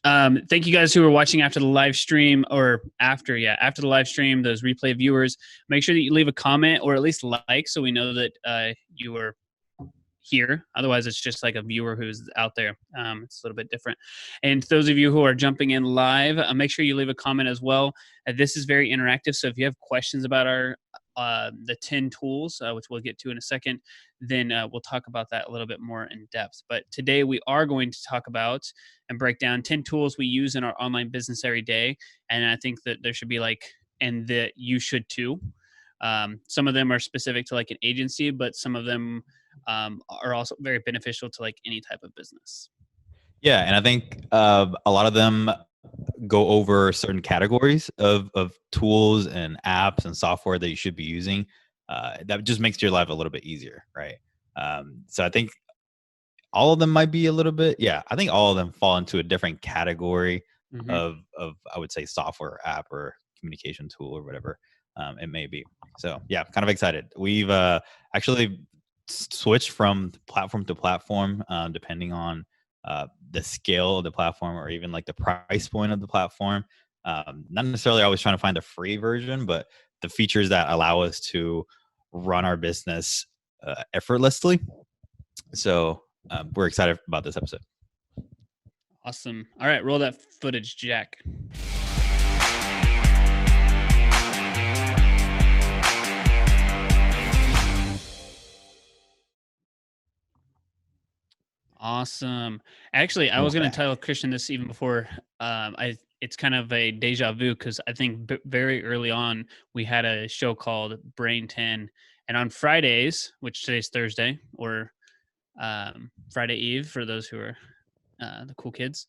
Thank you guys who are watching after the live stream after the live stream, those replay viewers. Make sure that you leave a comment or at least like so we know that you were here. Otherwise, it's just like a viewer who's out there. It's a little bit different. And those of you who are jumping in live, make sure you leave a comment as well. This is very interactive. So if you have questions about the 10 tools, which we'll get to in a second, then we'll talk about that a little bit more in depth. But today we are going to talk about and break down 10 tools we use in our online business every day. And I think that there should be and that you should too. Some of them are specific to like an agency, but some of them are also very beneficial to like any type of business. Yeah, and I think a lot of them go over certain categories of tools and apps and software that you should be using. That just makes your life a little bit easier, right? So I think all of them might be a little bit, I think all of them fall into a different category of I would say software, app, or communication tool, or whatever it may be. So yeah, kind of excited. We've actually switched from platform to platform depending on the scale of the platform or even like the price point of the platform. Not necessarily always trying to find the free version, but the features that allow us to run our business effortlessly. So we're excited about this episode. Awesome. All right, roll that footage, Jack. Awesome. Actually, I was going to tell Christian this even before it's kind of a deja vu because I think very early on we had a show called Brain 10, and on Fridays, which today's Thursday, or Friday Eve for those who are the cool kids,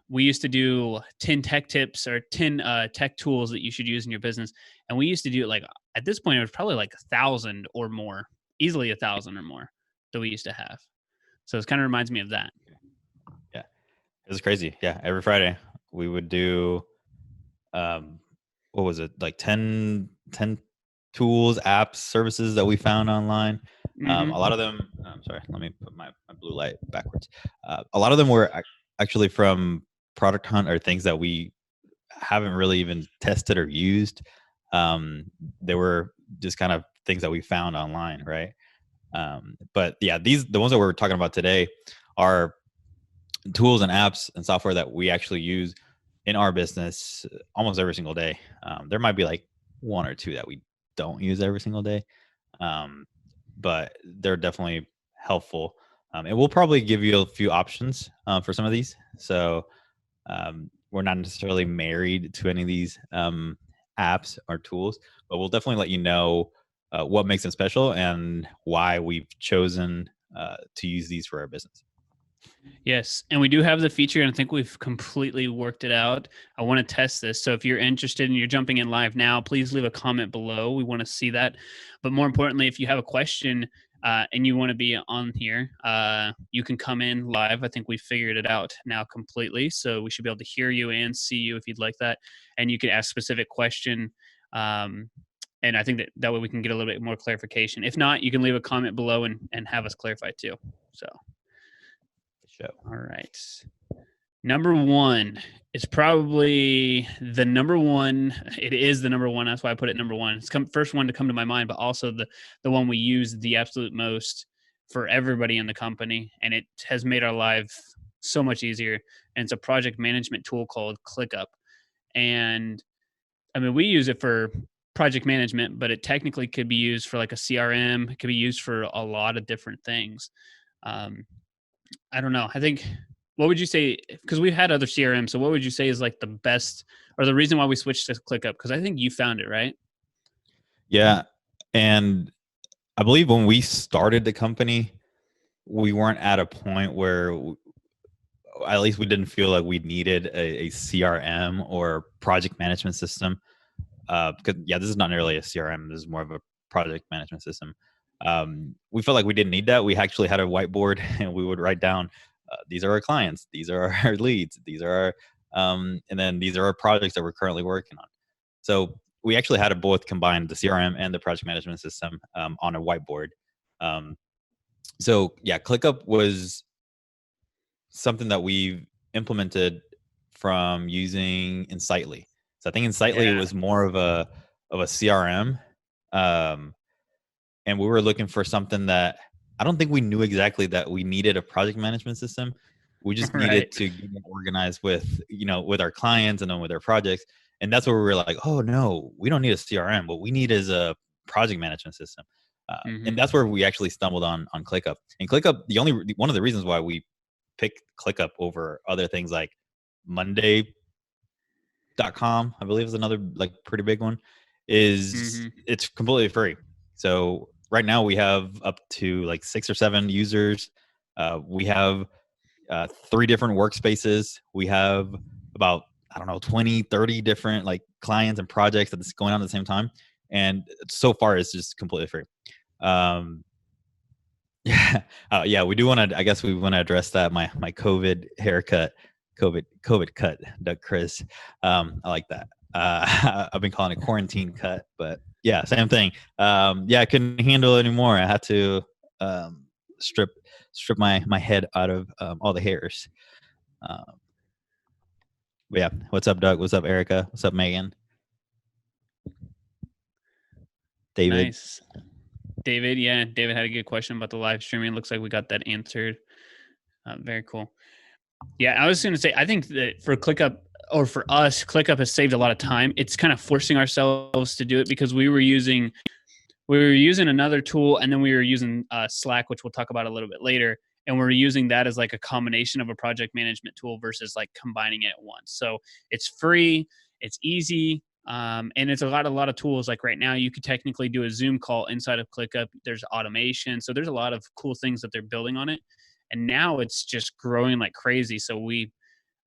we used to do 10 tech tips or 10 tech tools that you should use in your business, and we used to do it like at this point it was probably like 1,000 or more, easily 1,000 or more that we used to have. So it kind of reminds me of that. Yeah, it was crazy. Yeah, every Friday we would do, what was it, like 10 tools, apps, services that we found online. A lot of them, I'm sorry, let me put my blue light backwards. A lot of them were actually from Product Hunt or things that we haven't really even tested or used. They were just kind of things that we found online, right? But yeah, the ones that we're talking about today are tools and apps and software that we actually use in our business almost every single day. There might be like one or two that we don't use every single day, but they're definitely helpful. And we'll probably give you a few options for some of these. So we're not necessarily married to any of these apps or tools, but we'll definitely let you know what makes them special and why we've chosen to use these for our business. Yes, and we do have the feature, and I think we've completely worked it out. I want to test this. So if you're interested and you're jumping in live now, please leave a comment below. We want to see that. But more importantly, if you have a question and you want to be on here, you can come in live. I think we figured it out now completely. So we should be able to hear you and see you if you'd like that. And you can ask a specific question. And I think that way we can get a little bit more clarification. If not, you can leave a comment below and have us clarify too. So, all right. Number one is probably the number one. It is the number one. That's why I put it number one. It's first one to come to my mind, but also the one we use the absolute most for everybody in the company. And it has made our life so much easier. And it's a project management tool called ClickUp. And I mean, we use it for project management, but it technically could be used for like a CRM. It could be used for a lot of different things. I don't know. I think, what would you say, because we've had other CRMs, so what would you say is like the best or the reason why we switched to ClickUp? Because I think you found it, right? Yeah. And I believe when we started the company, we weren't at a point where at least we didn't feel like we needed a CRM or project management system. Because this is not nearly a CRM. This is more of a project management system. We felt like we didn't need that. We actually had a whiteboard and we would write down, these are our clients, these are our leads, these are our, and then these are our projects that we're currently working on. So we actually had to both combine the CRM and the project management system on a whiteboard. So yeah, ClickUp was something that we implemented from using Insightly. So I think Insightly Yeah. was more of a CRM, and we were looking for something that I don't think we knew exactly that we needed a project management system. We just Right. needed to get organized with, with our clients and then with our projects. And that's where we were like, oh no, we don't need a CRM. What we need is a project management system. And that's where we actually stumbled on ClickUp. And ClickUp, one of the reasons why we picked ClickUp over other things like Monday.com, I believe is another like pretty big one, is it's completely free. So right now we have up to like 6 or 7 users. We have 3 different workspaces. We have about, I don't know, 20, 30 different like clients and projects that's going on at the same time. And so far it's just completely free. Yeah. Yeah, we do want to, I guess we want to address that. My COVID haircut, COVID cut, Doug Chris. I like that. I've been calling it quarantine cut, but yeah, same thing. Yeah, I couldn't handle it anymore. I had to strip my head out of all the hairs. But yeah, what's up, Doug? What's up, Erica? What's up, Megan? David? Nice. David, yeah, David had a good question about the live streaming. Looks like we got that answered. Very cool. Yeah, I was going to say, I think that for ClickUp, or for us, ClickUp has saved a lot of time. It's kind of forcing ourselves to do it because we were using another tool, and then we were using Slack, which we'll talk about a little bit later. And we're using that as like a combination of a project management tool versus like combining it at once. So it's free, it's easy, and it's a lot of tools. Like right now, you could technically do a Zoom call inside of ClickUp. There's automation, so there's a lot of cool things that they're building on it. And now it's just growing like crazy. So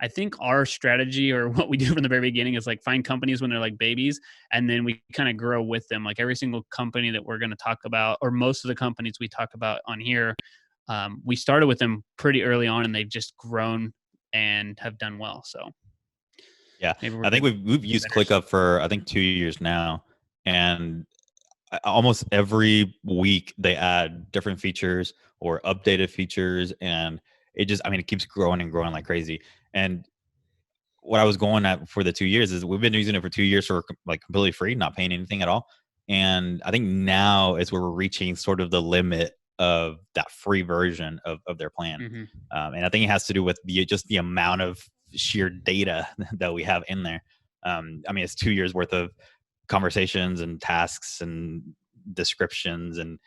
I think our strategy, or what we do from the very beginning, is like find companies when they're like babies, and then we kind of grow with them. Like every single company that we're going to talk about, or most of the companies we talk about on here, we started with them pretty early on, and they've just grown and have done well. So Yeah, maybe we're I think we've used ClickUp for I think 2 years now, and almost every week they add different features or updated features, and it keeps growing and growing like crazy. And what I was going at for the 2 years is we've been using it for 2 years for like completely free, not paying anything at all. And I think now is where we're reaching sort of the limit of that free version of their plan. And I think it has to do with just the amount of sheer data that we have in there. It's 2 years worth of conversations and tasks and descriptions, and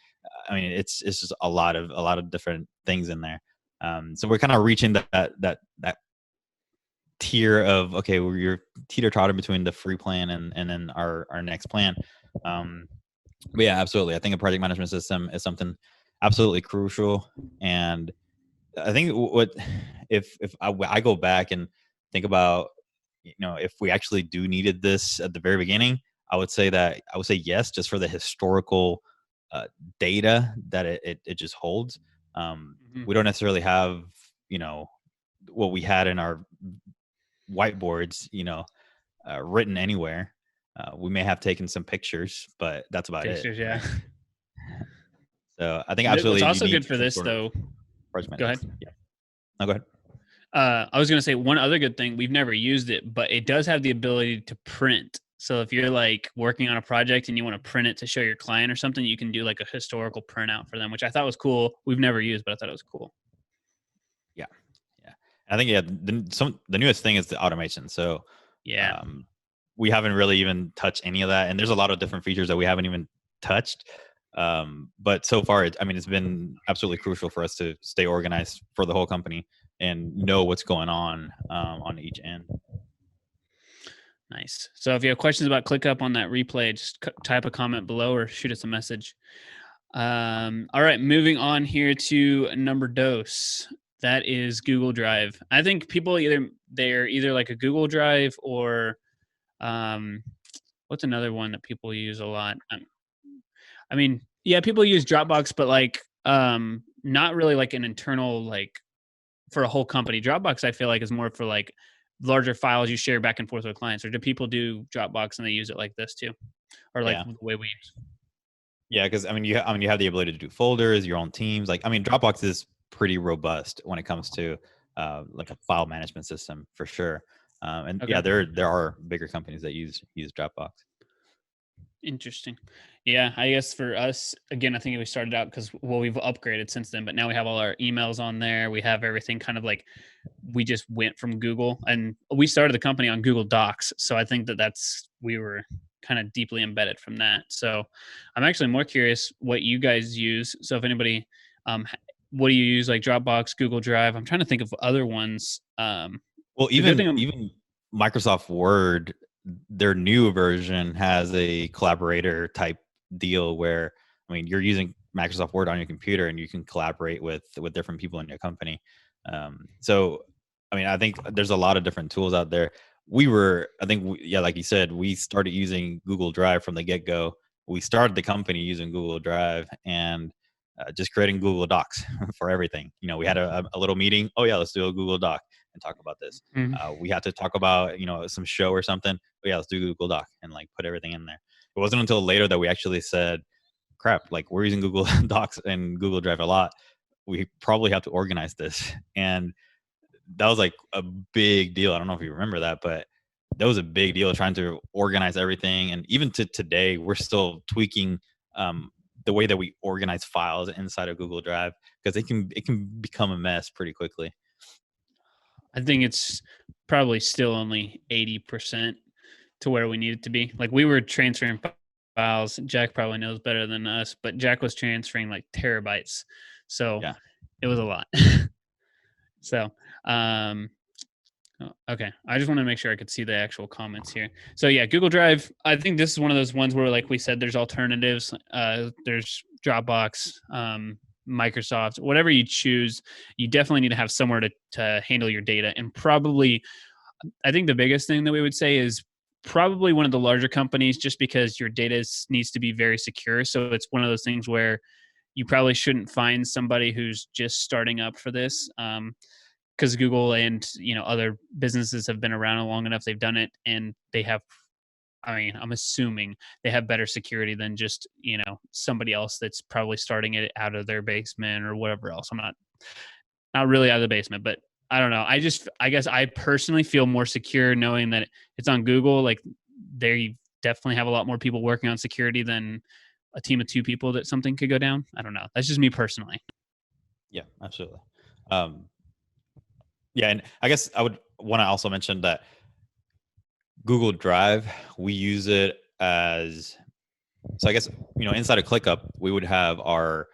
it's just a lot of different things in there. So we're kind of reaching that tier of, okay, you're teeter-tottering between the free plan and then our next plan. But yeah, absolutely, I think a project management system is something absolutely crucial. And I think if I go back and think about, if we actually do needed this at the very beginning, I would say yes, just for the historical data that it just holds. We don't necessarily have, what we had in our whiteboards, written anywhere. We may have taken some pictures, but that's about it. yeah. Right? So I think What's absolutely also you need good for this though. Go ahead. Yeah. No, go ahead. I was going to say one other good thing. We've never used it, but it does have the ability to print. So if you're like working on a project and you want to print it to show your client or something, you can do like a historical printout for them, which I thought was cool. We've never used, but I thought it was cool. Yeah. I think the newest thing is the automation. So yeah, we haven't really even touched any of that, and there's a lot of different features that we haven't even touched. But so far, it's been absolutely crucial for us to stay organized for the whole company and know what's going on each end. Nice. So if you have questions about ClickUp on that replay, just type a comment below or shoot us a message. All right, moving on here to number dos. That is Google Drive. I think people they're either like a Google Drive or what's another one that people use a lot? People use Dropbox, but like not really like an internal, like for a whole company. Dropbox, I feel like, is more for like larger files you share back and forth with clients. Or do people do Dropbox and they use it like this too, or like the way we use? Yeah, because you have the ability to do folders, your own teams. Dropbox is pretty robust when it comes to like a file management system for sure. And Okay. yeah, there are bigger companies that use Dropbox. Interesting. Yeah, I guess for us, again, I think we started out because, well, we've upgraded since then, but now we have all our emails on there. We have everything kind of like, we just went from Google, and we started the company on Google Docs. So I think we were kind of deeply embedded from that. So I'm actually more curious what you guys use. So if anybody, what do you use, like Dropbox, Google Drive? I'm trying to think of other ones. Well, The good thing, even Microsoft Word, their new version has a collaborator type deal where, I mean, you're using Microsoft Word on your computer and you can collaborate with different people in your company. So, I mean, I think there's a lot of different tools out there. Yeah, like you said, we started using Google Drive from the get go. We started the company using Google Drive and just creating Google Docs for everything. You know, we had a little meeting. Oh yeah, let's do a Google Doc and talk about this. Mhm. We had to talk about, you know, some show or something. But yeah, let's do Google Doc and like put everything in there. It wasn't until later that we actually said, crap, like we're using Google Docs and Google Drive a lot. We probably have to organize this. And that was like a big deal. I don't know if you remember that, but that was a big deal trying to organize everything. And even to today, we're still tweaking the way that we organize files inside of Google Drive because it can become a mess pretty quickly. I think it's probably still only 80% to where we need it to be. Like, we were transferring files. Jack probably knows better than us, but Jack was transferring like terabytes. So Yeah. it was a lot. So, okay. I just want to make sure I could see the actual comments here. So yeah, Google Drive. I think this is one of those ones where, like we said, there's alternatives. There's Dropbox, Microsoft, whatever you choose. You definitely need to have somewhere to handle your data, and probably, I think the biggest thing that we would say is probably one of the larger companies, just because your data needs to be very secure. So it's one of those things where you probably shouldn't find somebody who's just starting up for this. Because Google and, other businesses have been around long enough, they've done it, and they have, I mean, I'm assuming they have better security than just, somebody else that's probably starting it out of their basement or whatever else. I'm not really out of the basement, but I don't know. I guess I personally feel more secure knowing that it's on Google. Like, they definitely have a lot more people working on security than a team of 2 people that something could go down. I don't know. That's just me personally. Yeah, absolutely. Um, yeah, and I guess I would want to also mention that Google Drive, we use it as, so I guess, inside of ClickUp, we would have our,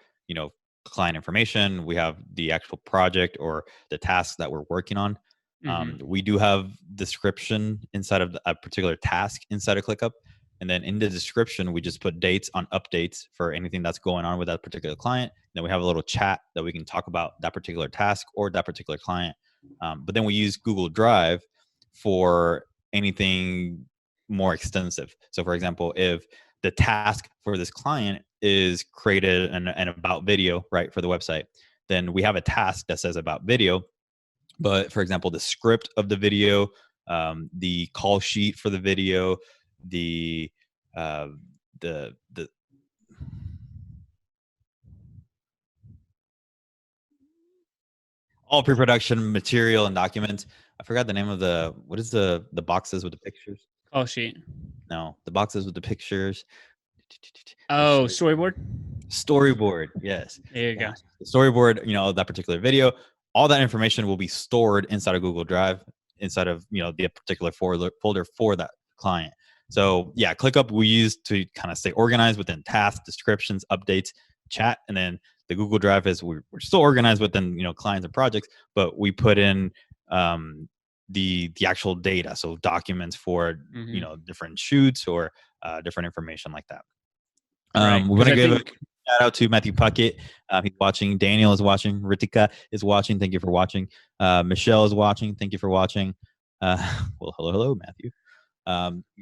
client information. We have the actual project or the tasks that we're working on. Hmm. We do have description inside of a particular task inside of ClickUp. And then in the description, we just put dates on updates for anything that's going on with that particular client. And then we have a little chat that we can talk about that particular task or that particular client. But then we use Google Drive for anything more extensive. So for example, if the task for this client is created an about video, right, for the website, then we have a task that says about video. But for example, the script of the video, the call sheet for the video, the uh, the all pre-production material and documents. I forgot the name of what is the boxes with the pictures? Oh, sheet. No, the boxes with the pictures. Oh, storyboard. Storyboard, yes. There you go. Gosh. The storyboard, that particular video, all that information will be stored inside of Google Drive, inside of, the particular folder for that client. So yeah, ClickUp we use to kind of stay organized within tasks, descriptions, updates, chat, and then the Google Drive is we're still organized within, clients and projects, but we put in the actual data, so documents for different shoots or different information like that. Right. We want Because to I give a think, shout out to Matthew Puckett. He's watching. Daniel is watching. Ritika is watching. Thank you for watching. Michelle is watching. Thank you for watching. Well, hello, Matthew.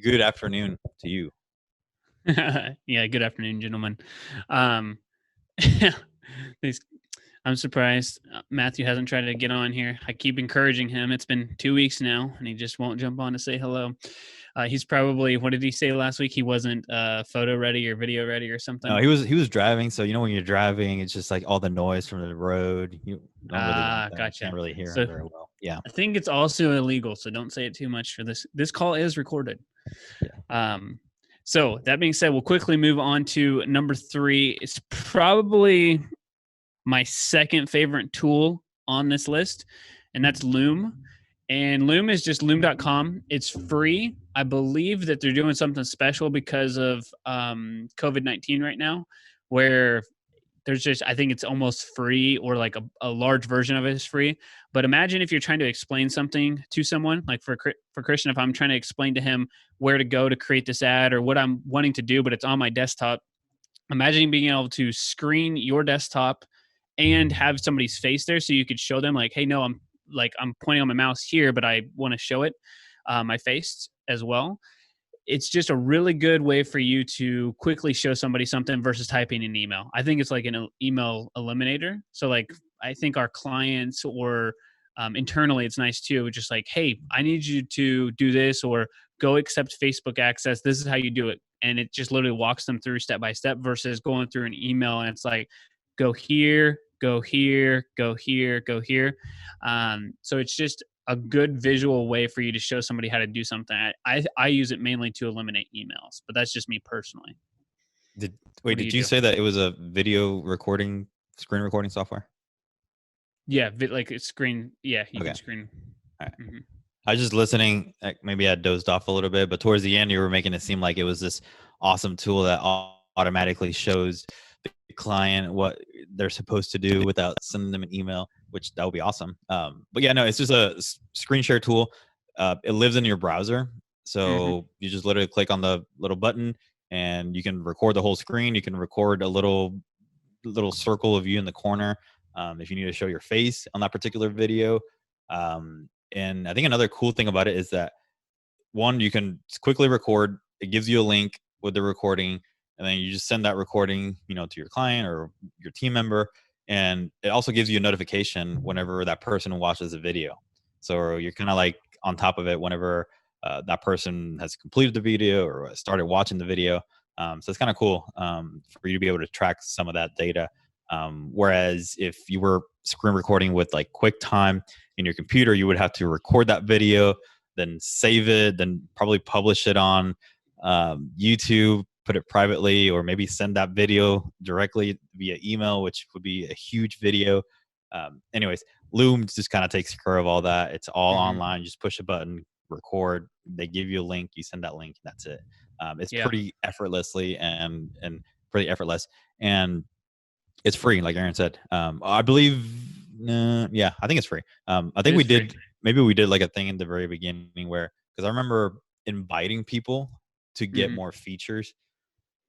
Good afternoon to you. yeah, good afternoon, gentlemen. Um, these, I'm surprised Matthew hasn't tried to get on here. I keep encouraging him. It's been 2 weeks now, and he just won't jump on to say hello. He's probably, what did he say last week? He wasn't photo ready or video ready or something. No, he was driving. So when you're driving, it's just like all the noise from the road. don't really want that. I Gotcha. can't really hear So him very well. Yeah. I think it's also illegal, so don't say it too much for this. This call is recorded. Yeah. So that being said, we'll quickly move on to number 3. It's probably my second favorite tool on this list, and that's Loom. And Loom is just loom.com. It's free. I believe that they're doing something special because of COVID-19 right now, where there's just, I think it's almost free, or like a large version of it is free. But imagine if you're trying to explain something to someone, like for Christian, if I'm trying to explain to him where to go to create this ad or what I'm wanting to do, but it's on my desktop. Imagine being able to screen your desktop and have somebody's face there, so you could show them like, hey, no, I'm pointing on my mouse here, but I want to show it my face as well. It's just a really good way for you to quickly show somebody something versus typing an email. I think it's like an email eliminator. So like, I think our clients or internally, it's nice too. Just like, hey, I need you to do this, or go accept Facebook access. This is how you do it. And it just literally walks them through step by step versus going through an email. And it's like, go here, go here, go here, go here. So it's just a good visual way for you to show somebody how to do something. I use it mainly to eliminate emails, but that's just me personally. Did you say that it was a video recording, screen recording software? Yeah, like a screen. Yeah, you can screen. All right. Mm-hmm. I was just listening. Maybe I dozed off a little bit, but towards the end, you were making it seem like it was this awesome tool that automatically shows the client what they're supposed to do without sending them an email, which that would be awesome. But yeah, no, it's just a screen share tool. It lives in your browser. So you just literally click on the little button and you can record the whole screen. You can record a little circle of you in the corner if you need to show your face on that particular video. And I think another cool thing about it is that, one, you can quickly record. It gives you a link with the recording, and then you just send that recording, to your client or your team member. And it also gives you a notification whenever that person watches a video. So you're kind of like on top of it whenever that person has completed the video or started watching the video. So it's kind of cool for you to be able to track some of that data. Whereas if you were screen recording with like QuickTime in your computer, you would have to record that video, then save it, then probably publish it on YouTube, put it privately, or maybe send that video directly via email, which would be a huge video. Anyways, Loom just kind of takes care of all that. It's all online. You just push a button, record. They give you a link. You send that link. And that's it. It's pretty effortlessly and pretty effortless. And it's free, like Aaron said. I believe, I think it's free. I think maybe we did like a thing in the very beginning where, because I remember inviting people to get more features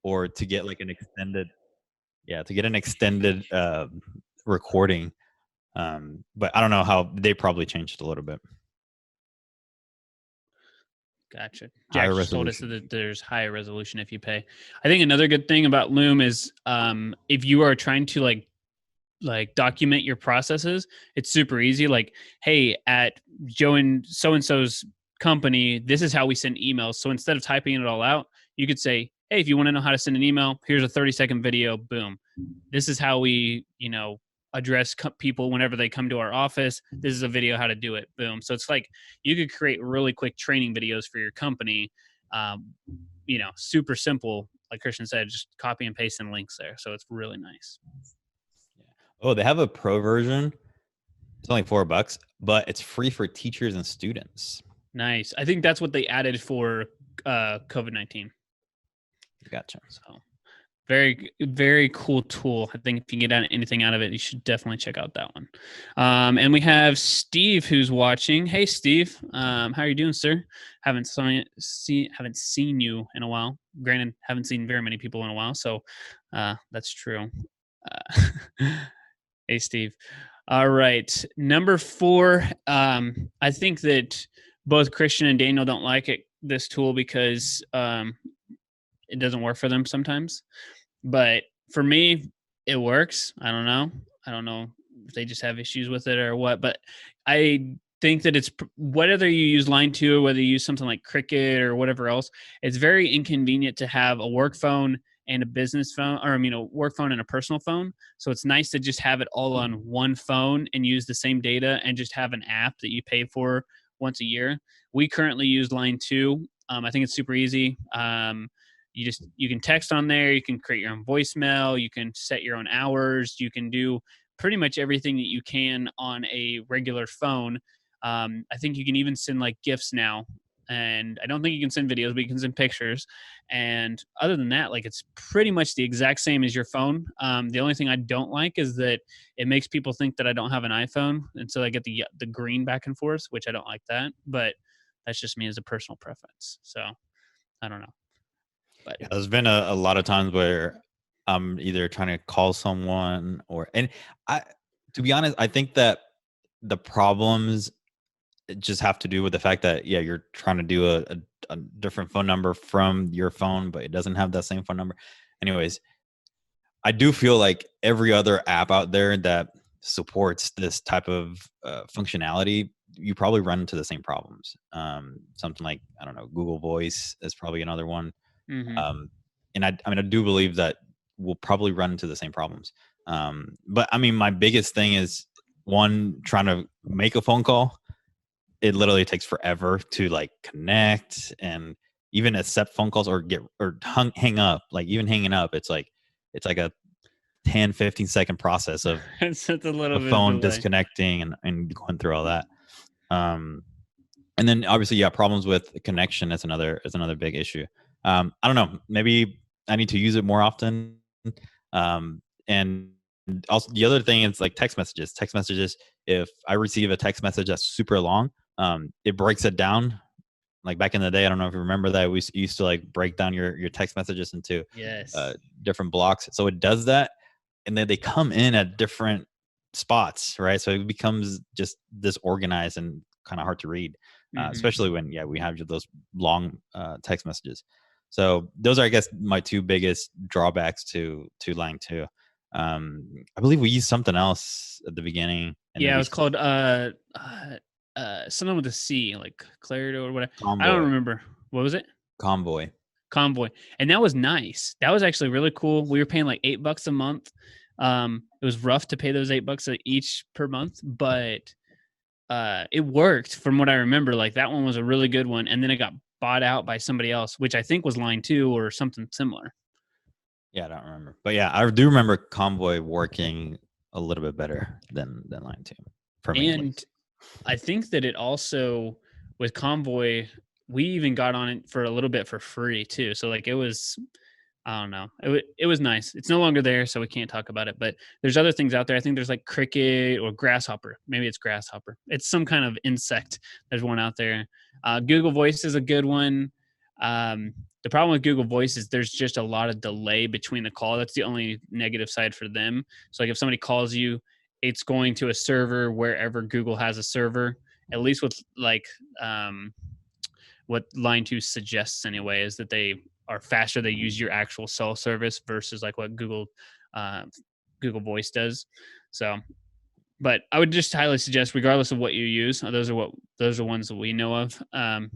or to get like an extended recording. But I don't know how they probably changed a little bit. Gotcha. Jack just told us that there's higher resolution if you pay. I think another good thing about Loom is if you are trying to like document your processes, it's super easy. Like, hey, at Joe and so-and-so's company, this is how we send emails. So instead of typing it all out, you could say, hey, if you want to know how to send an email, here's a 30-second video. Boom. This is how we, address people whenever they come to our office. This is a video how to do it. Boom. So it's like you could create really quick training videos for your company. Super simple. Like Christian said, just copy and paste in links there. So it's really nice. Oh, they have a pro version. It's only $4, but it's free for teachers and students. Nice. I think that's what they added for COVID-19. Gotcha. So very, very cool tool. I think if you get anything out of it, you should definitely check out that one. And we have Steve who's watching. Hey, Steve. How are you doing, sir? Haven't seen you in a while. Granted, haven't seen very many people in a while, so that's true. Hey, Steve. All right. Number 4. I think that both Christian and Daniel don't like this tool because it doesn't work for them sometimes. But for me, it works. I don't know if they just have issues with it or what. But I think that it's whether you use Line 2 or whether you use something like Cricut or whatever else, it's very inconvenient to have a work phone and a business phone, or a work phone and a personal phone. So it's nice to just have it all on one phone and use the same data and just have an app that you pay for once a year. We currently use Line 2. I think it's super easy. You can text on there, you can create your own voicemail, you can set your own hours, you can do pretty much everything that you can on a regular phone. I think you can even send like GIFs now, and I don't think you can send videos, but you can send pictures. And other than that, like it's pretty much the exact same as your phone. The only thing I don't like is that it makes people think that I don't have an iPhone, and so I get the green back and forth, which I don't like that. But that's just me as a personal preference. So I don't know. But Yeah, there's been a lot of times where I'm either trying to call someone and I, to be honest, I think that the problems just have to do with the fact that, yeah, you're trying to do a different phone number from your phone, but it doesn't have that same phone number. Anyways, I do feel like every other app out there that supports this type of functionality, you probably run into the same problems. Something like, I don't know, Google Voice is probably another one. mhm. And I mean, I do believe that we'll probably run into the same problems. But I mean, my biggest thing is one, trying to make a phone call. It literally takes forever to like connect and even accept phone calls or hang up. Like even hanging up, it's like a 10-15 second process of It's just a little the bit of phone delay. disconnecting and going through all that. And then obviously, yeah, problems with connection is another big issue. I don't know. Maybe I need to use it more often. And also the other thing is like text messages. Text messages. If I receive a text message that's super long, it breaks it down. Like back in the day, I don't know if you remember that, we used to like break down your text messages into Yes. different blocks. So it does that, and then they come in at different spots, right? So it becomes just disorganized and kind of hard to read, Mhm. especially when we have those long text messages. So those are, I guess, my two biggest drawbacks to Line 2. I believe we used something else at the beginning, and then Yeah, it we was called something with a C, like Clarity or whatever. I don't Convoy. remember. What was it? Convoy. Convoy. And that was nice. That was actually really cool. We were paying like $8 a month. It was rough to pay those $8 each per month, but it worked from what I remember. Like that one was a really good one. And then it got bought out by somebody else, which I think was Line 2 or something similar. Yeah, I don't remember, but yeah, I do remember Convoy working a little bit better than Line 2 for me, at And least. I think that it also, with Convoy, we even got on it for a little bit for free too. So like it was, I don't know. It was nice. It's no longer there, so we can't talk about it. But there's other things out there. I think there's like cricket or grasshopper. Maybe it's grasshopper. It's some kind of insect. There's one out there. Google Voice is a good one. The problem with Google Voice is there's just a lot of delay between the call. That's the only negative side for them. So like if somebody calls you, it's going to a server wherever Google has a server. At least with like what Line 2 suggests anyway is that they are faster. They use your actual cell service versus like what uh, Google Voice does. So, but I would just highly suggest, regardless of what you use, those are ones that we know of.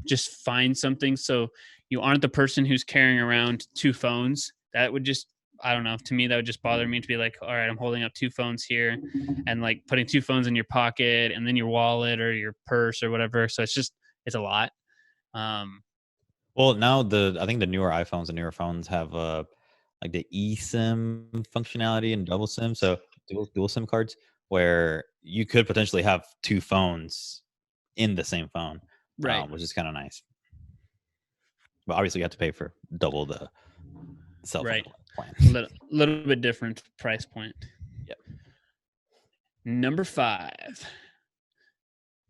Just find something so you aren't the person who's carrying around two phones. That would just, I don't know. To me, that would just bother me to be like, all right, I'm holding up two phones here, and like putting two phones in your pocket and then your wallet or your purse or whatever. So it's a lot. Um, Well, now I think the newer iPhones and newer phones have like the eSIM functionality and double SIM, so dual SIM cards, where you could potentially have two phones in the same phone, right. which is kind of nice. But obviously, you have to pay for double the cell phone Right. plan. Little bit different price point. Yep. Number 5,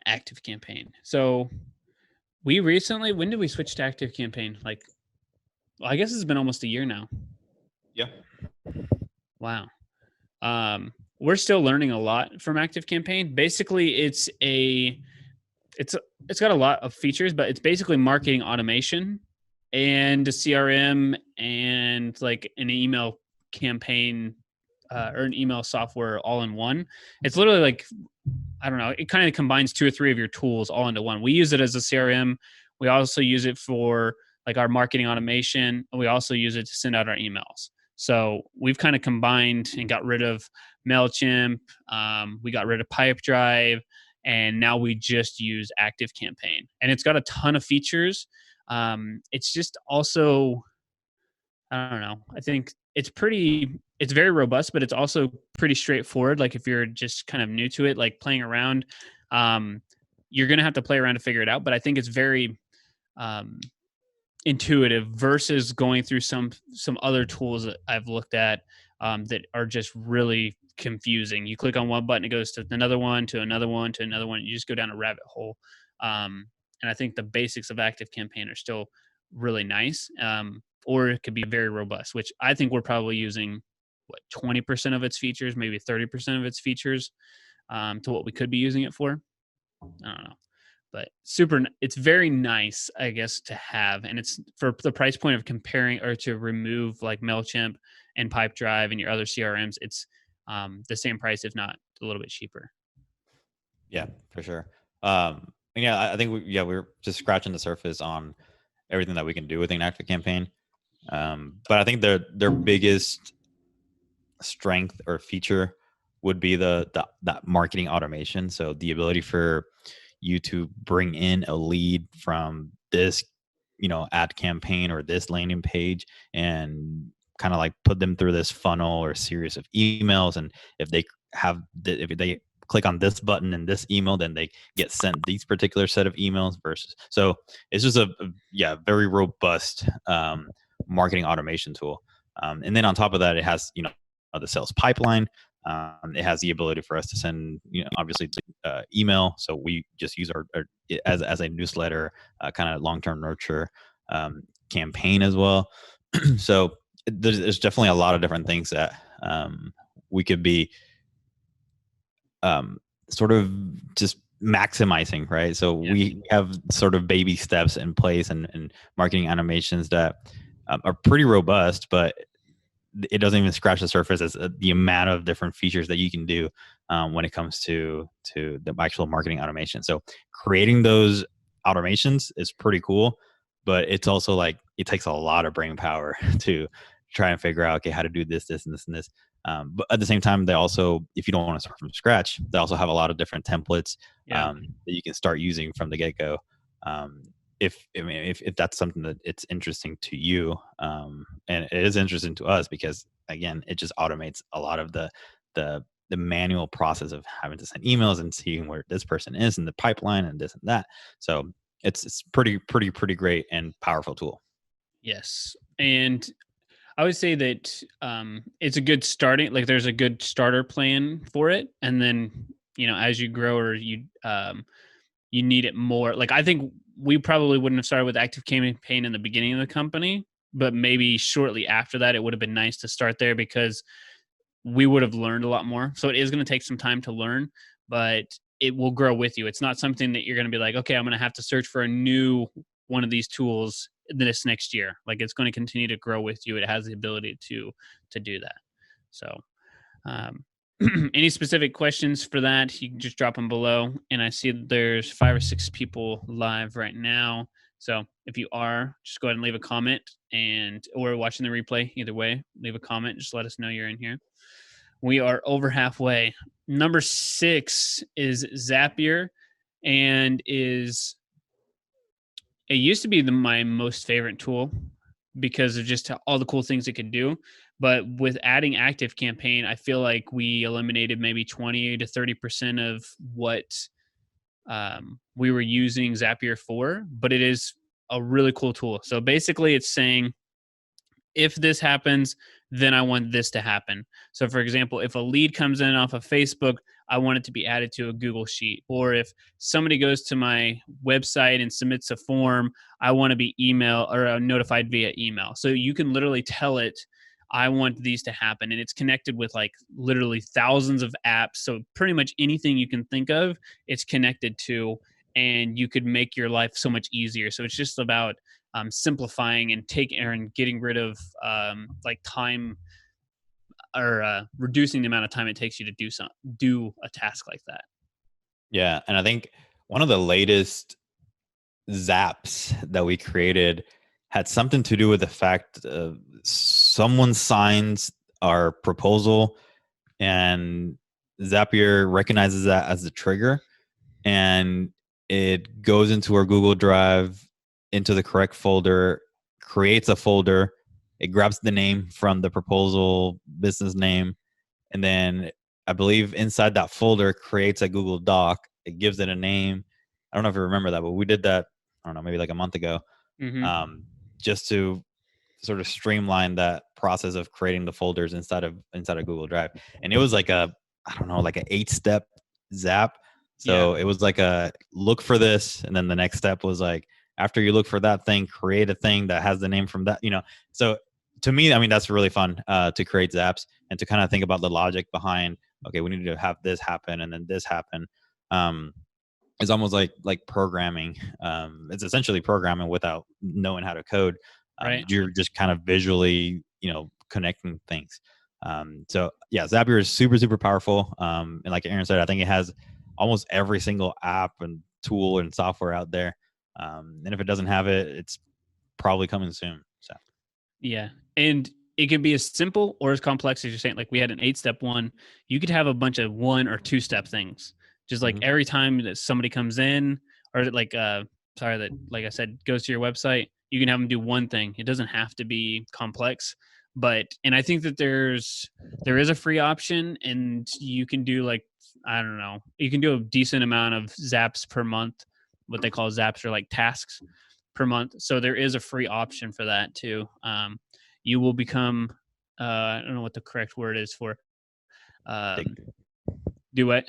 Active Campaign. So we recently, when did we switch to Active Campaign? Like, well, I guess it's been almost a year now. Yeah. Wow. We're still learning a lot from Active Campaign. Basically, it's got a lot of features, but it's basically marketing automation and a CRM and like an email campaign or an email software all in one. It's literally like, I don't know, it kind of combines 2 or 3 of your tools all into one. We use it as a CRM. We also use it for like our marketing automation, and we also use it to send out our emails. So we've kind of combined and got rid of MailChimp. We got rid of Pipedrive, and now we just use ActiveCampaign. And it's got a ton of features. It's just also, I don't know. I think it's very robust, but it's also pretty straightforward. Like if you're just kind of new to it, like playing around, um, you're going to have to play around to figure it out. But I think it's very um, intuitive versus going through some other tools that I've looked at that are just really confusing. You click on one button, it goes to another one, to another one, to another one. You just go down a rabbit hole. And I think the basics of ActiveCampaign are still really nice, or it could be very robust, which I think we're probably using 20% of its features, maybe 30% of its features to what we could be using it for. I don't know, but it's very nice, I guess, to have. And it's for the price point of comparing or to remove like MailChimp and Pipedrive and your other CRMs. It's the same price, if not a little bit cheaper. Yeah, for sure. Yeah, I think we're just scratching the surface on everything that we can do within ActiveCampaign. But I think their biggest strength or feature would be that marketing automation. So the ability for you to bring in a lead from this, ad campaign or this landing page, and kind of like put them through this funnel or series of emails. And if they click on this button in this email, then they get sent these particular set of emails so it's just a very robust marketing automation tool. And then on top of that, it has, the sales pipeline. It has the ability for us to send, obviously email. So we just use our as a newsletter, kind of long-term nurture campaign as well. So there's definitely a lot of different things that we could be sort of just maximizing, right? So we have sort of baby steps in place and marketing animations that are pretty robust, but it doesn't even scratch the surface as the amount of different features that you can do when it comes to the actual marketing automation. So creating those automations is pretty cool, but it's also like it takes a lot of brain power to try and figure out, okay, how to do this, and this, and this. But at the same time, they also, if you don't want to start from scratch, they also have a lot of different templates that you can start using from the get-go. If that's something that it's interesting to you, and it is interesting to us, because again, it just automates a lot of the manual process of having to send emails and seeing where this person is in the pipeline and this and that. So it's pretty great and powerful tool. Yes. And I would say that it's a good starting, like there's a good starter plan for it. And then, as you grow or you need it more, like I think we probably wouldn't have started with ActiveCampaign in the beginning of the company, but maybe shortly after that, it would have been nice to start there because we would have learned a lot more. So it is going to take some time to learn, but it will grow with you. It's not something that you're going to be like, okay, I'm going to have to search for a new one of these tools this next year. Like it's going to continue to grow with you. It has the ability to do that. So, any specific questions for that, you can just drop them below. And I see that there's 5 or 6 people live right now. So if you are, just go ahead and leave a comment, or watching the replay. Either way, leave a comment. Just let us know you're in here. We are over halfway. Number 6 is Zapier, and it used to be my most favorite tool because of just all the cool things it could do. But with adding ActiveCampaign, I feel like we eliminated maybe 20 to 30% of what we were using Zapier for. But it is a really cool tool. So basically it's saying, if this happens, then I want this to happen. So for example, if a lead comes in off of Facebook, I want it to be added to a Google Sheet. Or if somebody goes to my website and submits a form, I want to be notified via email. So you can literally tell it, I want these to happen. And it's connected with like literally thousands of apps. So pretty much anything you can think of, it's connected to, and you could make your life so much easier. So it's just about simplifying and getting rid of like time, or reducing the amount of time it takes you to do a task like that. Yeah, and I think one of the latest zaps that we created had something to do with the fact someone signs our proposal, and Zapier recognizes that as the trigger, and it goes into our Google Drive, into the correct folder, creates a folder. It grabs the name from the proposal business name, and then I believe inside that folder creates a Google Doc. It gives it a name. I don't know if you remember that, but we did that, I don't know, maybe like a month ago, just to sort of streamline that process of creating the folders inside of Google Drive. And it was like I don't know, like an 8-step zap. So it was like a look for this, and then the next step was like, after you look for that thing, create a thing that has the name from that, So to me, I mean, that's really fun to create zaps and to kind of think about the logic behind, okay, we need to have this happen and then this happen. It's almost like programming. It's essentially programming without knowing how to code. Right. You're just kind of visually, connecting things. So yeah, Zapier is super, super powerful. And like Aaron said, I think it has almost every single app and tool and software out there. And if it doesn't have it, it's probably coming soon. So yeah, and it can be as simple or as complex as you're saying. Like we had an 8-step one. You could have a bunch of 1 or 2-step things. Just like every time that somebody comes in, or like like I said, goes to your website, you can have them do one thing. It doesn't have to be complex. And I think that there is a free option, and you can do like, I don't know, you can do a decent amount of zaps per month. What they call zaps are like tasks per month. So there is a free option for that too. You will become, I don't know what the correct word is for. Do what?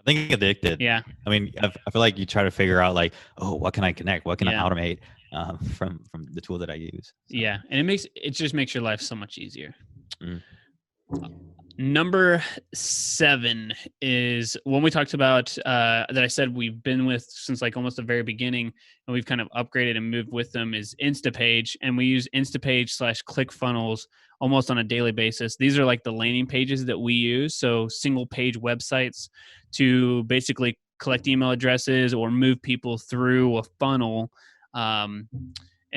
I think addicted. Yeah. I mean, I feel like you try to figure out like, oh, what can I connect? What can I automate from the tool that I use? So. Yeah, and it just makes your life so much easier. Number 7 is one we talked about that I said we've been with since like almost the very beginning, and we've kind of upgraded and moved with them, is Instapage. And we use Instapage / Clickfunnels almost on a daily basis. These are like the landing pages that we use. So single page websites to basically collect email addresses or move people through a funnel. And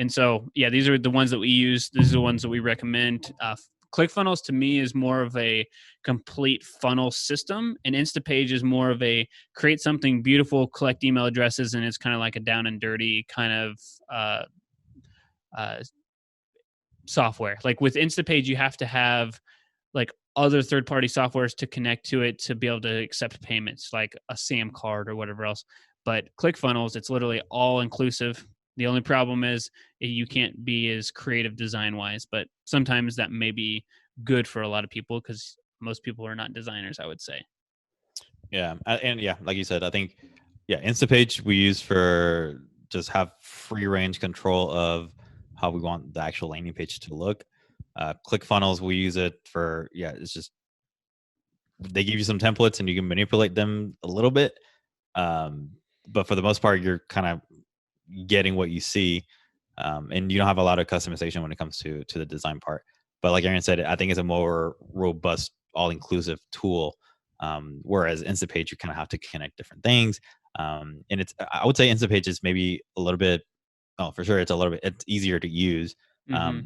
so, yeah, these are the ones that we use. These are the ones that we recommend. ClickFunnels to me is more of a complete funnel system, and Instapage is more of a create something beautiful, collect email addresses, and it's kind of like a down and dirty kind of software. Like with Instapage, you have to have like other third-party softwares to connect to it to be able to accept payments, like a SAM card or whatever else. But ClickFunnels, it's literally all inclusive. The only problem is you can't be as creative design-wise, but sometimes that may be good for a lot of people because most people are not designers, I would say. Yeah, and yeah, like you said, I think Instapage we use for just have free range control of how we want the actual landing page to look. ClickFunnels, we use it for it's just they give you some templates and you can manipulate them a little bit, but for the most part, you're kind of getting what you see, and you don't have a lot of customization when it comes to the design part. But like Aaron said, I think it's a more robust, all-inclusive tool, whereas Instapage, you kind of have to connect different things, and I would say Instapage is maybe a little bit, for sure, it's easier to use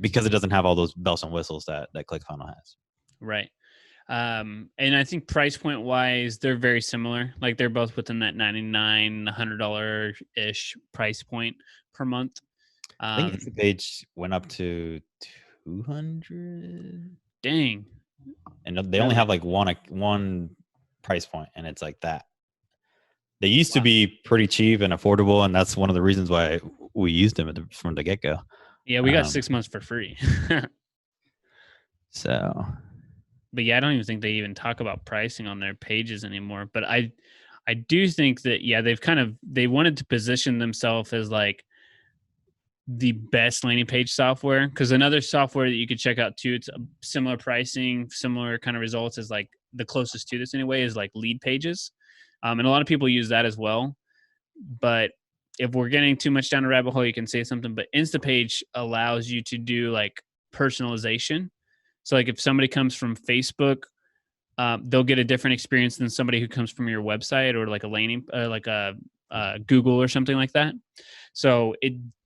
because it doesn't have all those bells and whistles that ClickFunnels has. Right. And I think price point wise, they're very similar. Like they're both within that $99, $100 ish price point per month. I think Instapage went up to 200. Dang. And they only have like one price point, and it's like that. They used to be pretty cheap and affordable, and that's one of the reasons why we used them from the get-go. Yeah, we got 6 months for free. So, but yeah, I don't even think they even talk about pricing on their pages anymore. But I do think that they wanted to position themselves as like the best landing page software, because another software that you could check out too, it's similar pricing, similar kind of results, is like the closest to this anyway, is like Lead Pages. And a lot of people use that as well. But if we're getting too much down a rabbit hole, you can say something. But Instapage allows you to do like personalization. So like if somebody comes from Facebook, they'll get a different experience than somebody who comes from your website or like a landing, like a Google or something like that. So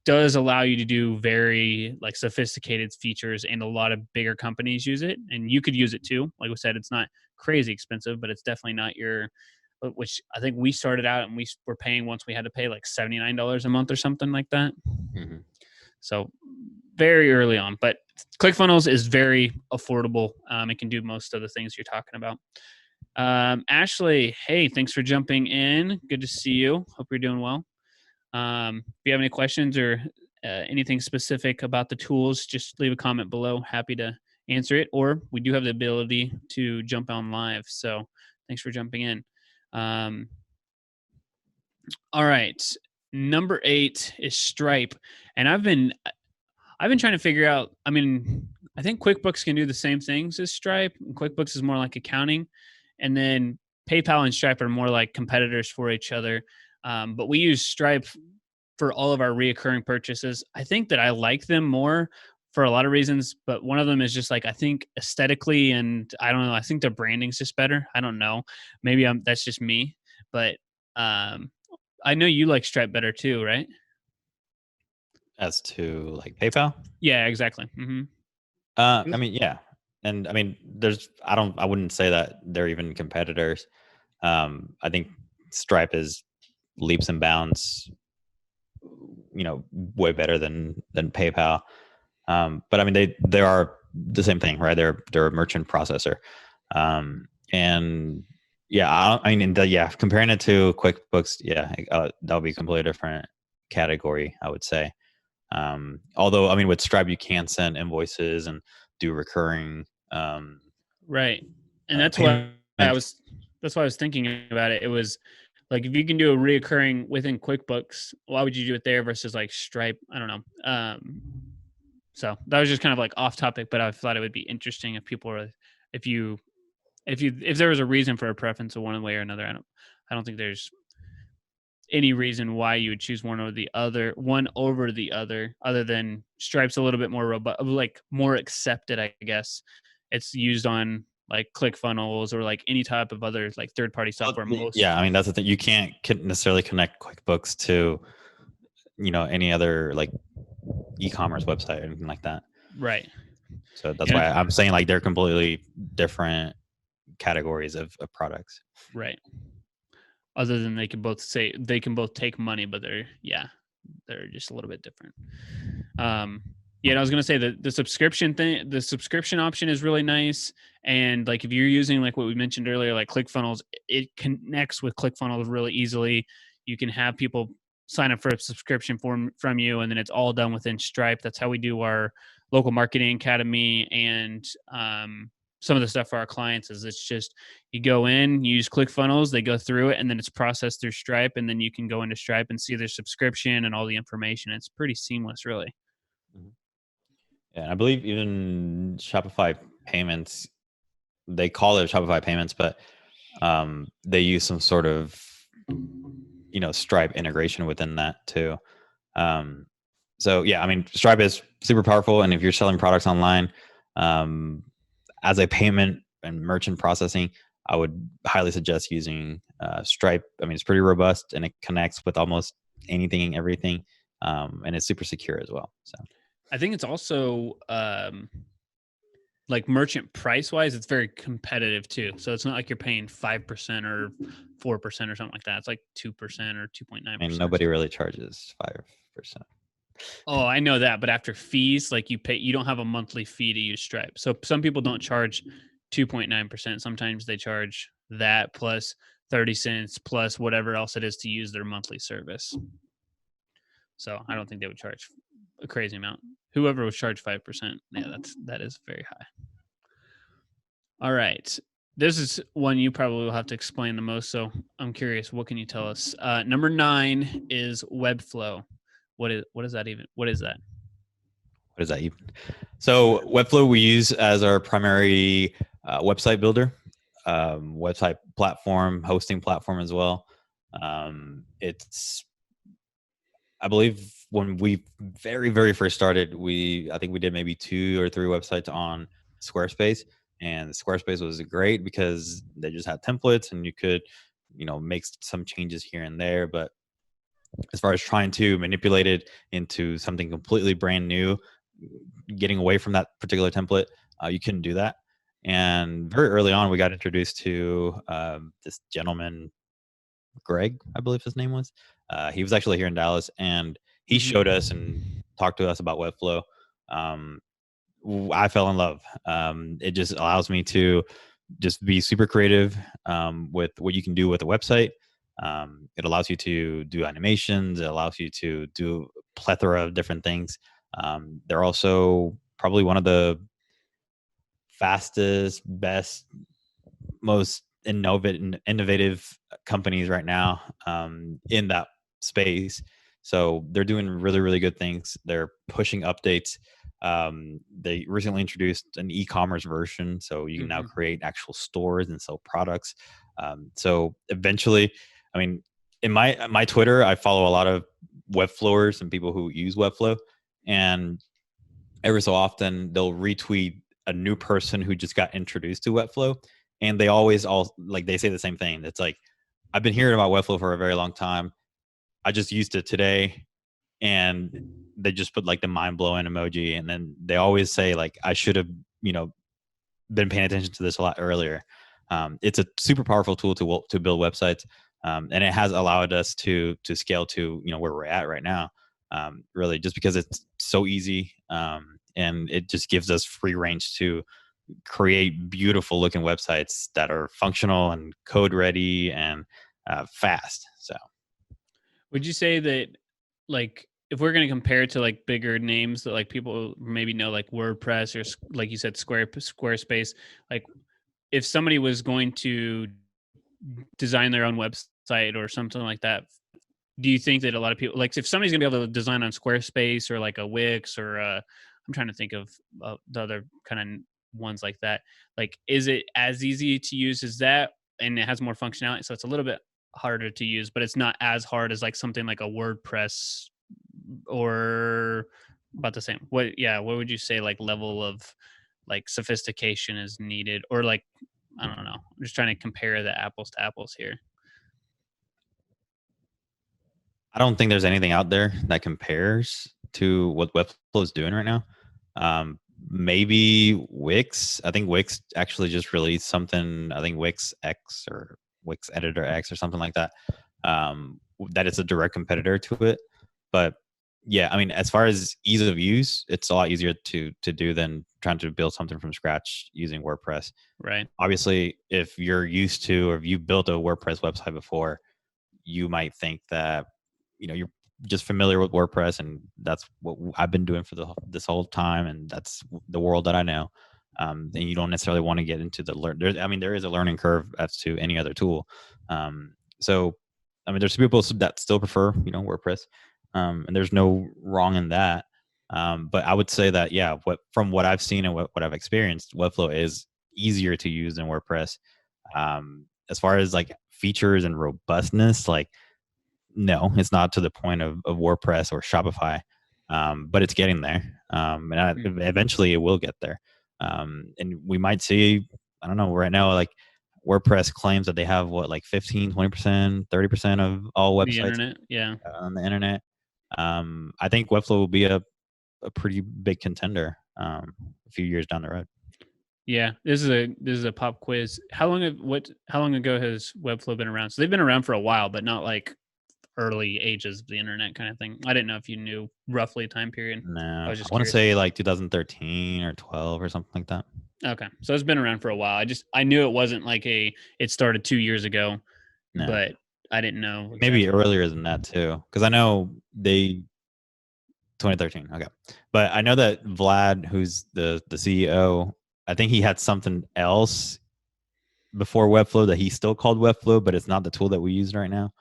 does allow you to do very like sophisticated features, and a lot of bigger companies use it, and you could use it too. Like we said, it's not crazy expensive, but it's definitely not your, which I think we started out and we were paying once we had to pay like $79 a month or something like that. Mm-hmm. So very early on, but ClickFunnels is very affordable. It can do most of the things you're talking about. Ashley, hey, thanks for jumping in. Good to see you. Hope you're doing well. If you have any questions or anything specific about the tools, just leave a comment below. Happy to answer it. Or we do have the ability to jump on live. So thanks for jumping in. All right. Number 8 is Stripe. And I've been trying to figure out, I mean, I think QuickBooks can do the same things as Stripe. QuickBooks is more like accounting. And then PayPal and Stripe are more like competitors for each other. But we use Stripe for all of our reoccurring purchases. I think that I like them more for a lot of reasons, but one of them is just like, I think aesthetically, and I don't know, I think their branding's just better. I don't know. Maybe that's just me, but I know you like Stripe better too, right? As to like PayPal? Yeah, exactly. Mm-hmm. I mean, yeah. And I mean, I wouldn't say that they're even competitors. I think Stripe is leaps and bounds, way better than PayPal. But I mean, they are the same thing, right? They're a merchant processor. And yeah, I mean, comparing it to QuickBooks, yeah, that'll be a completely different category, I would say. Although, I mean, with Stripe, you can send invoices and do recurring. Right. And that's why I was thinking about it. It was like, if you can do a reoccurring within QuickBooks, why would you do it there versus like Stripe? I don't know. So that was just kind of like off topic, but I thought it would be interesting if people were, if there was a reason for a preference of one way or another. I don't think there's any reason why you would choose one over the other, other than Stripe's a little bit more robust, like more accepted, I guess. It's used on like ClickFunnels or like any type of other like third-party software. Yeah, I mean, that's the thing. You can't necessarily connect QuickBooks to, any other like e-commerce website or anything like that. Right. So that's why I'm saying like they're completely different categories of products. Right. Other than they can both take money, but they're just a little bit different. Yeah, I was gonna say the subscription option is really nice. And like, if you're using like what we mentioned earlier, like ClickFunnels, it connects with ClickFunnels really easily. You can have people sign up for a subscription from you, and then it's all done within Stripe. That's how we do our local marketing academy and some of the stuff for our clients. Is it's just, you go in, you use ClickFunnels, they go through it, and then it's processed through Stripe, and then you can go into Stripe and see their subscription and all the information. It's pretty seamless, really. Yeah, and I believe even Shopify payments, they call it Shopify payments, but they use some sort of Stripe integration within that too. So yeah, I mean, Stripe is super powerful, and if you're selling products online, as a payment and merchant processing, I would highly suggest using Stripe. I mean, it's pretty robust and it connects with almost anything and everything, and it's super secure as well. So I think it's also like merchant price wise, it's very competitive too. So it's not like you're paying 5% or 4% or something like that. It's like 2% or 2.9%. And nobody really charges 5%. Oh, I know that, but after fees, like you don't have a monthly fee to use Stripe. So some people don't charge 2.9%. Sometimes they charge that plus 30 cents plus whatever else it is to use their monthly service. So I don't think they would charge a crazy amount. Whoever was charged 5%, yeah, that is very high. All right. This is one you probably will have to explain the most, so I'm curious, what can you tell us? Number 9 is Webflow. What is that even? What is that? What is that even? So Webflow we use as our primary website builder, website platform, hosting platform as well. It's, I believe when we very, very first started, I think we did maybe 2 or 3 websites on Squarespace, and Squarespace was great because they just had templates and you could, make some changes here and there. But as far as trying to manipulate it into something completely brand new, getting away from that particular template, you couldn't do that. And very early on, we got introduced to this gentleman, Greg, I believe his name was. He was actually here in Dallas, and he showed us and talked to us about Webflow. I fell in love. It just allows me to just be super creative with what you can do with a website. It allows you to do animations. It allows you to do a plethora of different things. They're also probably one of the fastest, best, most innovative companies right now in that space. So they're doing really, really good things. They're pushing updates. They recently introduced an e-commerce version, so you can now create actual stores and sell products. So eventually, I mean, in my Twitter, I follow a lot of Webflowers and people who use Webflow, and every so often they'll retweet a new person who just got introduced to Webflow, and they always all like they say the same thing. It's like, I've been hearing about Webflow for a very long time. I just used it today, and they just put like the mind blowing emoji, and then they always say like, I should have, been paying attention to this a lot earlier. It's a super powerful tool to build websites, and it has allowed us to scale to where we're at right now. Really, just because it's so easy, and it just gives us free range to create beautiful looking websites that are functional and code ready and fast. So, would you say that, like, if we're going to compare it to like bigger names that like people maybe know, like WordPress or like you said, Squarespace, like if somebody was going to design their own website or something like that, do you think that a lot of people, like if somebody's gonna be able to design on Squarespace or like a Wix or I'm trying to think of the other kind of ones like that, like is it as easy to use as that, and it has more functionality, so it's a little bit harder to use, but it's not as hard as like something like a WordPress, or about the same? What would you say like level of like sophistication is needed, or like, I don't know, I'm just trying to compare the apples to apples here. I don't think there's anything out there that compares to what Webflow is doing right now. Um, Maybe Wix. I think Wix actually just released something. I think Wix X or Wix Editor X or something like that. That is a direct competitor to it. But yeah, I mean, as far as ease of use, it's a lot easier to do than trying to build something from scratch using WordPress. Right. Obviously, if you're used to or if you've built a WordPress website before, you might think that you're just familiar with WordPress, and that's what I've been doing for this whole time, and that's the world that I know. And you don't necessarily want to get into there is a learning curve as to any other tool. So, I mean, there's people that still prefer WordPress, and there's no wrong in that. But I would say that from what I've seen and what I've experienced, Webflow is easier to use than WordPress. As far as like features and robustness, like, no, it's not to the point of WordPress or Shopify, but it's getting there. Eventually it will get there. And we might see, I don't know, right now, like WordPress claims that they have like 15, 20%, 30% of all websites The internet, yeah. on the internet. I think Webflow will be a pretty big contender a few years down the road. Yeah, this is a pop quiz. How long ago has Webflow been around? So they've been around for a while, but not like early ages of the internet kind of thing. I didn't know if you knew roughly time period. No, I I was just want to curious. say like 2013 or 12 or something like that. Okay, so it's been around for a while. I knew it wasn't like it started 2 years ago, No, but I didn't know maybe exactly. earlier than that too, because I know they 2013. Okay, but I know that Vlad, who's the CEO, I think he had something else before Webflow that he still called Webflow, but it's not the tool that we use right now.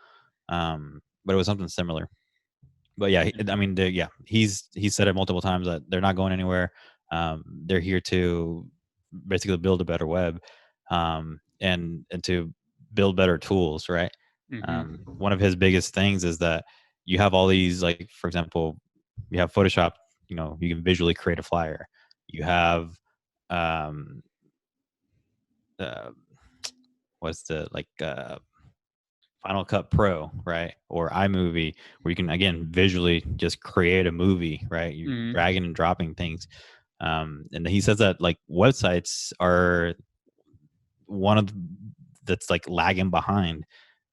But it was something similar. But yeah, I mean, he's said it multiple times that they're not going anywhere. They're here to basically build a better web, and to build better tools, right? One of his biggest things is that you have all these, like, for example, you have Photoshop. You can visually create a flyer. You have um, uh, what's the like Final Cut Pro, right? Or iMovie, where you can, again, visually just create a movie, right? You're dragging and dropping things. And he says that like websites are one of that's like lagging behind,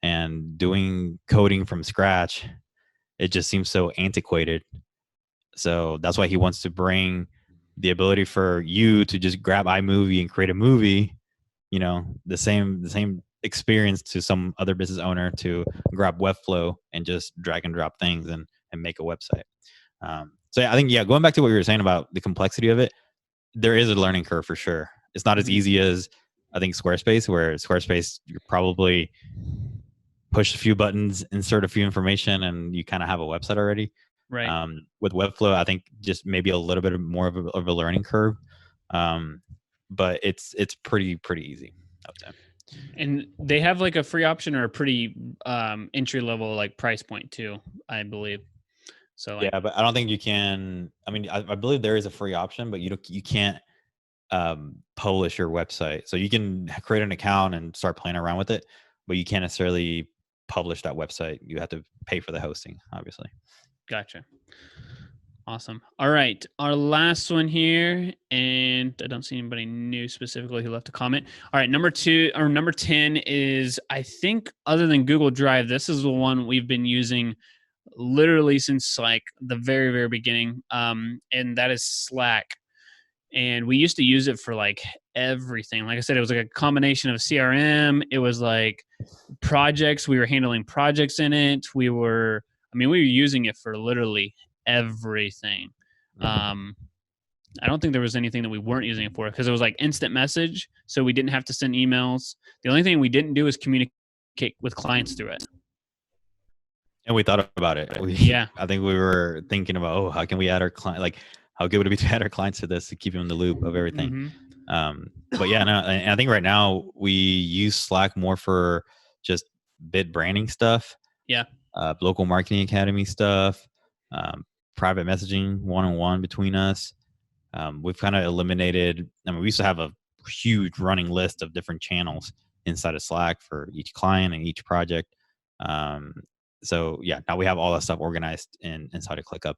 and doing coding from scratch, it just seems so antiquated. So that's why he wants to bring the ability for you to just grab iMovie and create a movie, the same experience to some other business owner to grab Webflow and just drag and drop things and make a website. So yeah, I think, going back to what you were saying about the complexity of it, there is a learning curve for sure. It's not as easy as I think Squarespace, where Squarespace, you're probably push a few buttons, insert a few information, and you kind of have a website already. Right. With Webflow, I think just maybe a little bit more of a learning curve, but it's pretty easy, I would say. And they have like a free option or a pretty entry level like price point too, I believe. So like, Yeah, but I don't think you can. I mean, I believe there is a free option, but you can't publish your website. So you can create an account and start playing around with it, but you can't necessarily publish that website. You have to pay for the hosting, obviously. gotcha. Awesome. All right. Our last one here, and I don't see anybody new specifically who left a comment. All right. Number 10 is, I think, other than Google Drive, this is the one we've been using literally since like the very, very beginning. And that is Slack. And we used to use it for like everything. Like I said, it was like a combination of CRM. It was like projects. We were handling projects in it. We were using it for literally everything. I don't think there was anything that we weren't using it for, because it was like instant message. So we didn't have to send emails. The only thing we didn't do is communicate with clients through it. And we thought about it. Yeah. I think we were thinking about, how can we add our client? Like, how good would it be to add our clients to this to keep them in the loop of everything? But yeah, no, and I think right now we use Slack more for just BitBranding stuff. Yeah. Local marketing academy stuff, private messaging one-on-one between us. We've kind of eliminated, we used to have a huge running list of different channels inside of Slack for each client and each project. So yeah, now we have all that stuff organized inside of ClickUp.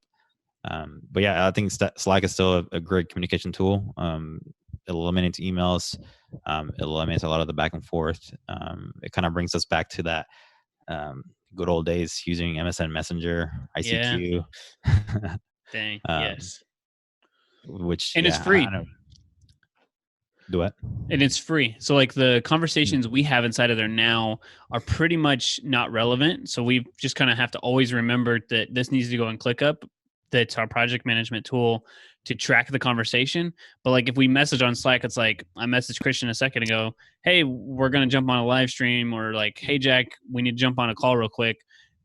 But yeah, I think Slack is still a great communication tool. It eliminates emails. It eliminates a lot of the back and forth. It kind of brings us back to that good old days using MSN Messenger, ICQ. Yeah. Dang. Yes. Which, and it's free. I know. Do what? And it's free. So like the conversations we have inside of there now are pretty much not relevant. So we just kind of have to always remember that this needs to go in ClickUp. That's our project management tool to track the conversation. But like if we message on Slack, it's like I messaged Christian a second ago, hey, we're going to jump on a live stream, or like, hey, Jack, we need to jump on a call real quick.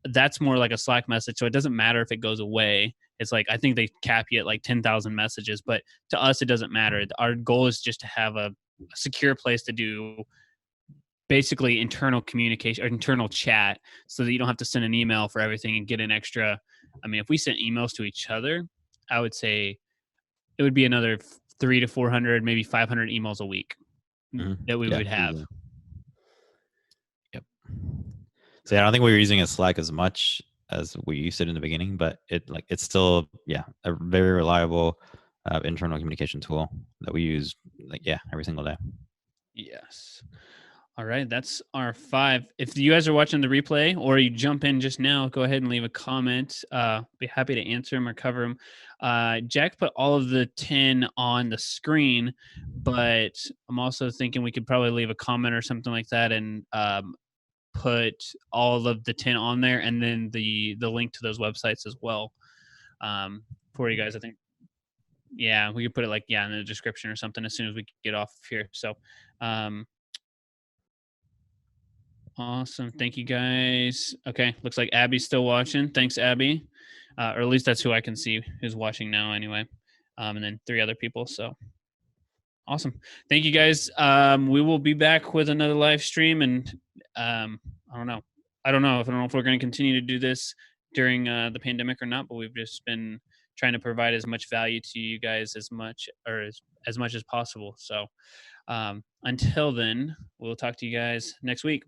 That's more like a Slack message. So it doesn't matter if it goes away. It's like, I think they cap you at like 10,000 messages, but to us, it doesn't matter. Our goal is just to have a secure place to do basically internal communication or internal chat, so that you don't have to send an email for everything and get an extra. I mean, if we sent emails to each other, I would say it would be another 300 to 400, maybe 500 emails a week that we would have. Easily. Yep. So yeah, I don't think we were using a Slack as much as we used it in the beginning, but it's still a very reliable internal communication tool that we use every single day. Yes. All right, that's our 5. If you guys are watching the replay or you jump in just now, go ahead and leave a comment. Be happy to answer them or cover them. Jack put all of the 10 on the screen, but I'm also thinking we could probably leave a comment or something like that and put all of the 10 on there, and then the link to those websites as well for you guys. I think, yeah, we could put it in the description or something as soon as we get off of here. So awesome. Thank you guys. Okay. Looks like Abby's still watching. Thanks, Abby. Or at least that's who I can see who's watching now anyway. And then 3 other people. So awesome. Thank you guys. We will be back with another live stream, and I don't know if we're going to continue to do this during the pandemic or not, but we've just been trying to provide as much value to you guys as much as possible. So until then, we'll talk to you guys next week.